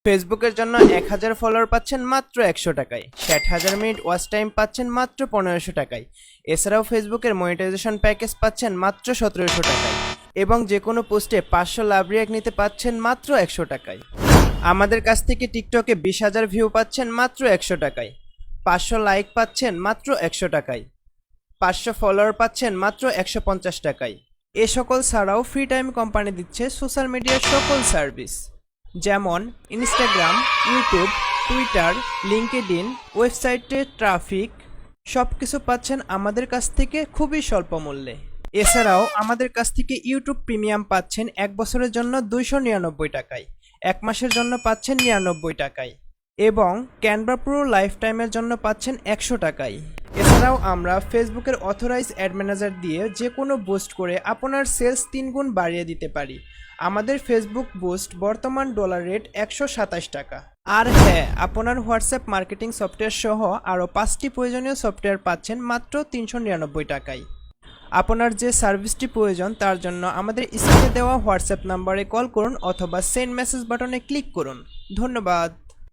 ফেসবুকের জন্য 1000 ফলোয়ার পাচ্ছেন মাত্র 100 টাকায়, 60,000 মিনিট ওয়াচ টাইম পাচ্ছেন মাত্র 1500 টাকায়। এছাড়াও ফেসবুকের মনিটাইজেশন প্যাকেজ পাচ্ছেন মাত্র 1700 টাকায় এবং যে কোনো পোস্টে 500 লাভ রিঅ্যাক্ট নিতে পাচ্ছেন মাত্র 100 টাকায়। আমাদের কাছ থেকে টিকটকে 20,000 ভিউ পাচ্ছেন মাত্র 100 টাকায়, 500 লাইক পাচ্ছেন মাত্র 100 টাকায়, 500 ফলোয়ার পাচ্ছেন মাত্র 150 টাকায়। এ সকল ছাড়াও ফ্রি টাইম কোম্পানি দিচ্ছে সোশ্যাল মিডিয়ার সকল সার্ভিস, যেমন ইনস্টাগ্রাম, ইউটিউব, টুইটার, লিঙ্কডইন, ওয়েবসাইটে ট্রাফিক, সব কিছু পাচ্ছেন আমাদের কাছ থেকে খুবই স্বল্প মূল্যে। এছাড়াও আমাদের কাছ থেকে ইউটিউব প্রিমিয়াম পাচ্ছেন 1 বছরের জন্য 299 টাকায়, 1 মাসের জন্য পাচ্ছেন 99 টাকায় এবং ক্যানভা প্রো লাইফ টাইমের জন্য পাচ্ছেন 100 টাকায়। এছাড়াও আমরা ফেসবুকের অথরাইজ অ্যাড ম্যানেজার দিয়ে যে কোনো বুস্ট করে আপনার সেলস 3 গুণ বাড়িয়ে দিতে পারি। আমাদের ফেসবুক বুস্ট বর্তমান ডলার রেট 127 টাকা। আর হ্যাঁ, আপনার হোয়াটসঅ্যাপ মার্কেটিং সফটওয়্যার সহ আরও 5টি প্রয়োজনীয় সফটওয়্যার পাচ্ছেন মাত্র 399 টাকায়। আপনার যে সার্ভিসটি প্রয়োজন তার জন্য আমাদের স্ক্রিনে দেওয়া হোয়াটসঅ্যাপ নাম্বারে কল করুন অথবা সেন্ড মেসেজ বাটনে ক্লিক করুন। ধন্যবাদ।